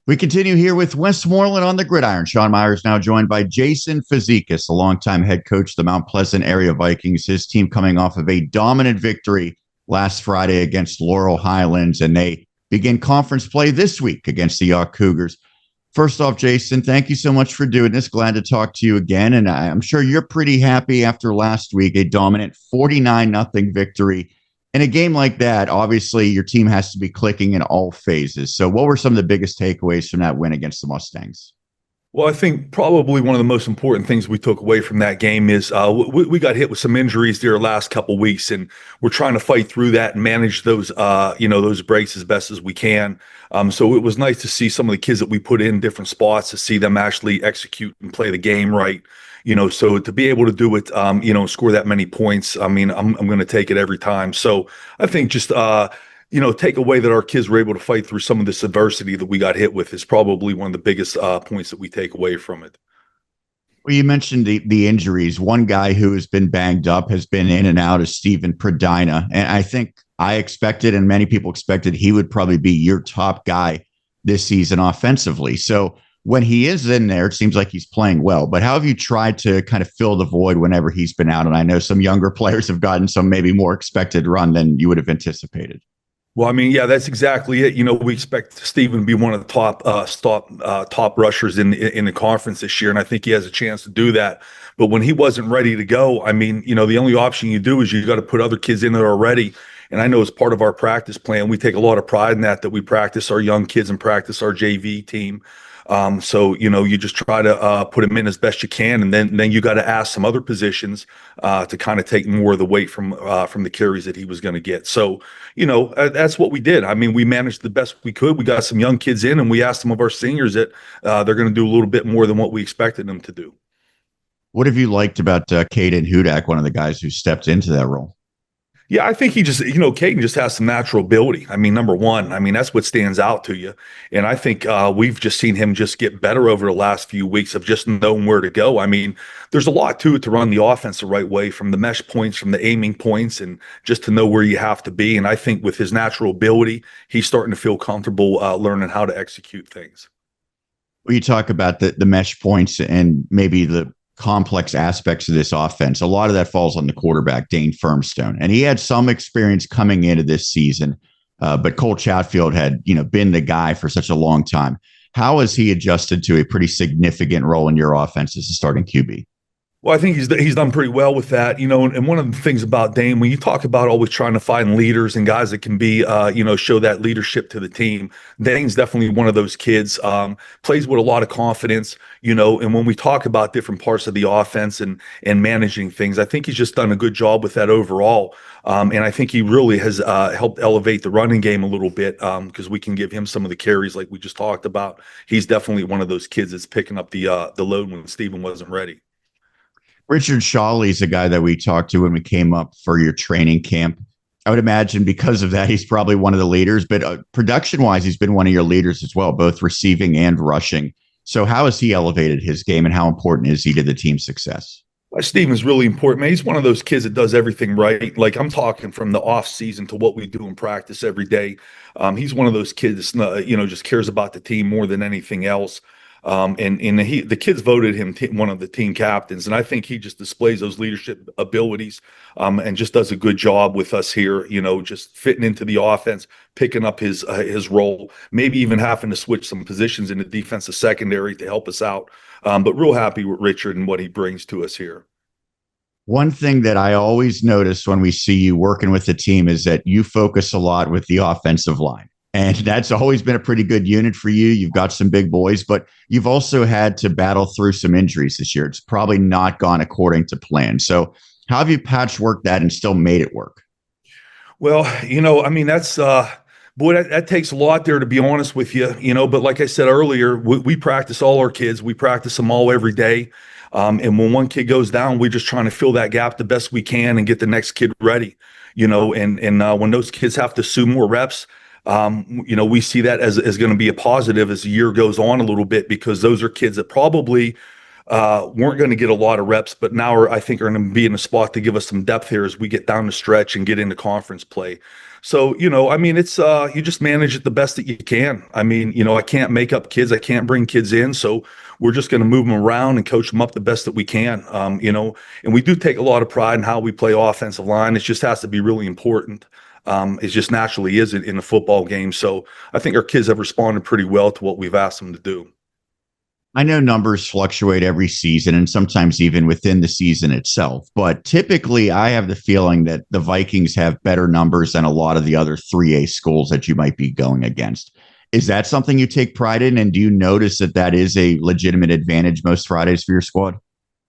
We continue here with Westmoreland on the Gridiron. Sean Meyers now joined by Jason Fazekas, a longtime head coach of the Mount Pleasant area Vikings. His team coming off of a dominant victory last Friday against Laurel Highlands, and they begin conference play this week against the Yacht Cougars. First off, Jason, thank you so much for doing this. Glad to talk to you again, and I'm sure you're pretty happy after last week, a dominant 49-0 victory. In a game like that, obviously your team has to be clicking in all phases. So what were some of the biggest takeaways from that win against the Mustangs? Well, I think probably one of the most important things we took away from that game is we got hit with some injuries there last couple of weeks, and we're trying to fight through that and manage those those breaks as best as we can. So it was nice to see some of the kids that we put in different spots, to see them actually execute and play the game right. So to be able to do it, score that many points, I mean, I'm going to take it every time. So I think just take away that our kids were able to fight through some of this adversity that we got hit with is probably one of the biggest points that we take away from it. Well, you mentioned the injuries. One guy who has been banged up, has been in and out, is Stephen Pradina. And I think I expected, and many people expected, he would probably be your top guy this season offensively. So when he is in there, it seems like he's playing well. But how have you tried to kind of fill the void whenever he's been out? And I know some younger players have gotten some maybe more expected run than you would have anticipated. Well, I mean, yeah, that's exactly it. We expect Steven to be one of the top rushers in the conference this year, and I think he has a chance to do that. But when he wasn't ready to go, I mean, the only option you do is you got to put other kids in that are ready. And I know as part of our practice plan, we take a lot of pride in that we practice our young kids and practice our JV team. So you just try to put him in as best you can, and then you got to ask some other positions to kind of take more of the weight from the carries that he was going to get. So that's what we did. I mean, we managed the best we could. We got some young kids in, and we asked some of our seniors that they're going to do a little bit more than what we expected them to do. What have you liked about Caden Hudak, one of the guys who stepped into that role? Yeah, I think he just, Caden just has some natural ability. I mean, number one, I mean, that's what stands out to you. And I think we've just seen him just get better over the last few weeks of just knowing where to go. I mean, there's a lot to it to run the offense the right way, from the mesh points, from the aiming points, and just to know where you have to be. And I think with his natural ability, he's starting to feel comfortable learning how to execute things. Well, you talk about the mesh points and maybe the complex aspects of this offense. A lot of that falls on the quarterback, Dane Firmstone. And he had some experience coming into this season, but Cole Chatfield had, been the guy for such a long time. How has he adjusted to a pretty significant role in your offense as a starting QB? Well, I think he's done pretty well with that, and one of the things about Dane, when you talk about always trying to find leaders and guys that can be, show that leadership to the team, Dane's definitely one of those kids, plays with a lot of confidence, and when we talk about different parts of the offense and managing things, I think he's just done a good job with that overall. And I think he really has helped elevate the running game a little bit, because we can give him some of the carries like we just talked about. He's definitely one of those kids that's picking up the load when Steven wasn't ready. Richard Shawley is a guy that we talked to when we came up for your training camp. I would imagine because of that, he's probably one of the leaders, but production-wise, he's been one of your leaders as well, both receiving and rushing. So how has he elevated his game, and how important is he to the team's success? Steven's really important, man. He's one of those kids that does everything right. Like, I'm talking from the off season to what we do in practice every day. He's one of those kids that, just cares about the team more than anything else. The kids voted him one of the team captains, and I think he just displays those leadership abilities, and just does a good job with us here. Just fitting into the offense, picking up his role, maybe even having to switch some positions in the defensive secondary to help us out. But real happy with Richard and what he brings to us here. One thing that I always notice when we see you working with the team is that you focus a lot with the offensive line. And that's always been a pretty good unit for you. You've got some big boys, but you've also had to battle through some injuries this year. It's probably not gone according to plan. So how have you patchworked that and still made it work? Well, I mean, that's boy, that takes a lot there, to be honest with you, but like I said earlier, we practice all our kids. We practice them all every day. And when one kid goes down, we're just trying to fill that gap the best we can and get the next kid ready, and when those kids have to assume more reps, we see that as going to be a positive as the year goes on a little bit, because those are kids that probably weren't going to get a lot of reps, but now I think are going to be in a spot to give us some depth here as we get down the stretch and get into conference play. So, I mean, it's you just manage it the best that you can. I mean, I can't make up kids. I can't bring kids in. So we're just going to move them around and coach them up the best that we can. And we do take a lot of pride in how we play offensive line. It just has to be really important. It just naturally is in a football game. So I think our kids have responded pretty well to what we've asked them to do. I know numbers fluctuate every season and sometimes even within the season itself, but typically I have the feeling that the Vikings have better numbers than a lot of the other 3A schools that you might be going against. Is that something you take pride in? And do you notice that that is a legitimate advantage most Fridays for your squad?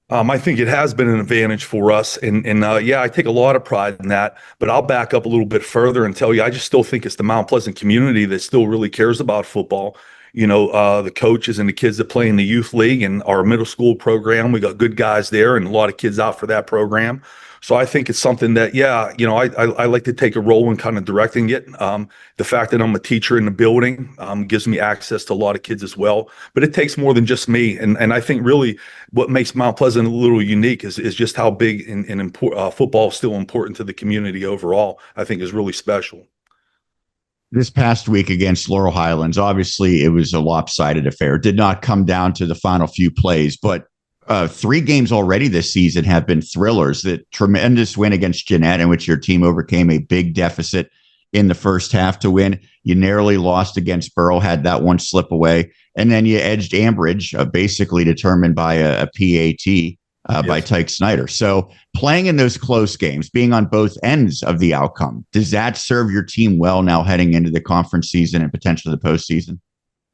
I think it has been an advantage for us, and yeah, I take a lot of pride in that. But I'll back up a little bit further and tell you, I just still think it's the Mount Pleasant community that still really cares about football. The coaches and the kids that play in the youth league and our middle school program, we got good guys there and a lot of kids out for that program. So I think it's something that, yeah, I like to take a role in kind of directing it. The fact that I'm a teacher in the building gives me access to a lot of kids as well. But it takes more than just me. And I think really what makes Mount Pleasant a little unique is just how big and football is still important to the community overall. I think is really special. This past week against Laurel Highlands, obviously it was a lopsided affair. It did not come down to the final few plays, but 3 games already this season have been thrillers. The tremendous win against Jeanette, in which your team overcame a big deficit in the first half to win. You narrowly lost against Burrow, had that one slip away. And then you edged Ambridge, basically determined by a PAT. By Tyke Snyder. So playing in those close games, being on both ends of the outcome, does that serve your team well now heading into the conference season and potentially the postseason?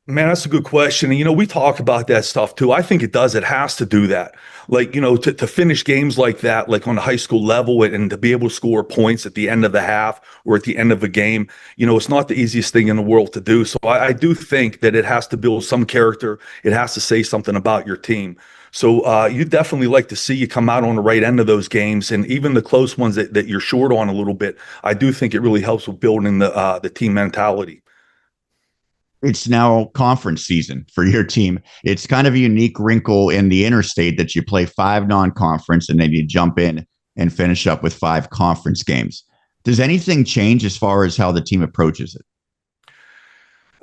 Man, that's a good question. And, we talk about that stuff too. I think it does. It has to do that. Like, to finish games like that, like on the high school level and to be able to score points at the end of the half or at the end of a game, it's not the easiest thing in the world to do. So I do think that it has to build some character. It has to say something about your team. So you definitely like to see you come out on the right end of those games, and even the close ones that you're short on a little bit. I do think it really helps with building the team mentality. It's now conference season for your team. It's kind of a unique wrinkle in the interstate that you play 5 non-conference and then you jump in and finish up with 5 conference games. Does anything change as far as how the team approaches it?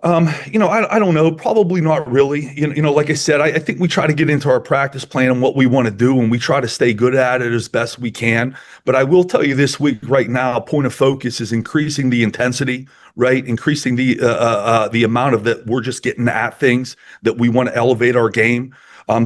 I don't know. Probably not really. Like I said, I think we try to get into our practice plan and what we want to do, and we try to stay good at it as best we can. But I will tell you this week, right now, point of focus is increasing the intensity, right? Increasing the amount of that we're just getting at things that we want to elevate our game.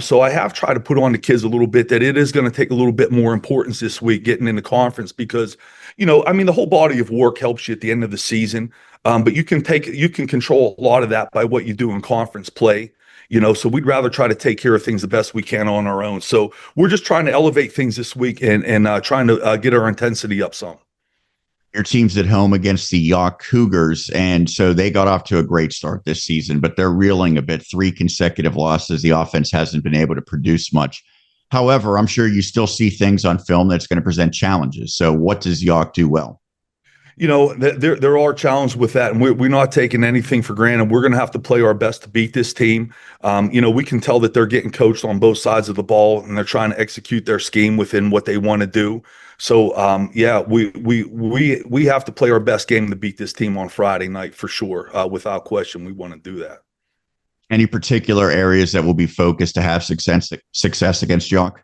So I have tried to put on the kids a little bit that it is going to take a little bit more importance this week getting in the conference because, I mean, the whole body of work helps you at the end of the season. But you can control a lot of that by what you do in conference play, so we'd rather try to take care of things the best we can on our own. So we're just trying to elevate things this week and trying to get our intensity up some. Your team's at home against the York Cougars, and so they got off to a great start this season, but they're reeling a bit. 3 consecutive losses. The offense hasn't been able to produce much. However, I'm sure you still see things on film that's going to present challenges. So what does York do well? There are challenges with that, and we're not taking anything for granted. We're going to have to play our best to beat this team. We can tell that they're getting coached on both sides of the ball, and they're trying to execute their scheme within what they want to do. So, yeah, we have to play our best game to beat this team on Friday night for sure. Without question, we want to do that. Any particular areas that will be focused to have success against York?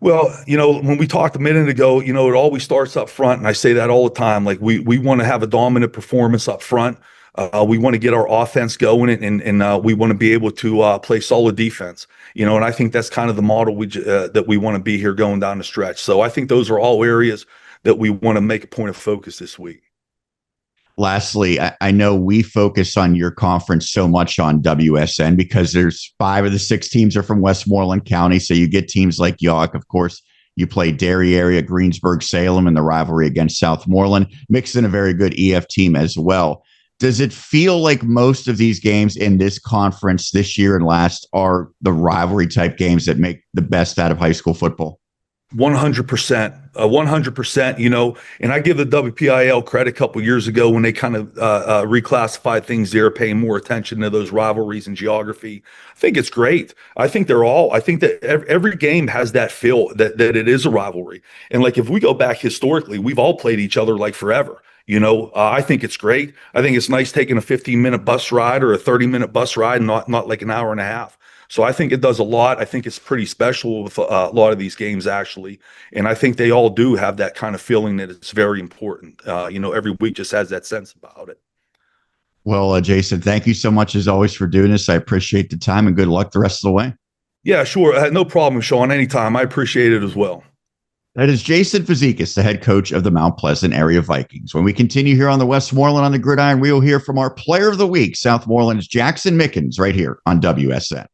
Well, when we talked a minute ago, it always starts up front, and I say that all the time. Like we want to have a dominant performance up front. We want to get our offense going, and we want to be able to play solid defense. And I think that's kind of the model that we want to be here going down the stretch. So I think those are all areas that we want to make a point of focus this week. Lastly, I know we focus on your conference so much on WSN because there's 5 of the 6 teams are from Westmoreland County. So you get teams like York. Of course, you play Dairy area, Greensburg, Salem, and the rivalry against Southmoreland. Mixed in a very good EF team as well. Does it feel like most of these games in this conference this year and last are the rivalry type games that make the best out of high school football? 100%, 100%, and I give the WPIL credit a couple years ago when they kind of reclassified things there, paying more attention to those rivalries and geography. I think it's great. I think that every game has that feel that it is a rivalry. And like, if we go back historically, we've all played each other like forever. I think it's great. I think it's nice taking a 15-minute bus ride or a 30-minute bus ride, not like an hour and a half. So I think it does a lot. I think it's pretty special with a lot of these games, actually. And I think they all do have that kind of feeling that it's very important. Every week just has that sense about it. Well, Jason, thank you so much as always for doing this. I appreciate the time and good luck the rest of the way. Yeah, sure. No problem, Sean. Anytime. I appreciate it as well. That is Jason Fazekas, the head coach of the Mount Pleasant area Vikings. When we continue here on the Westmoreland on the Gridiron, we will hear from our player of the week, Southmoreland's Jackson Mickens, right here on WSN.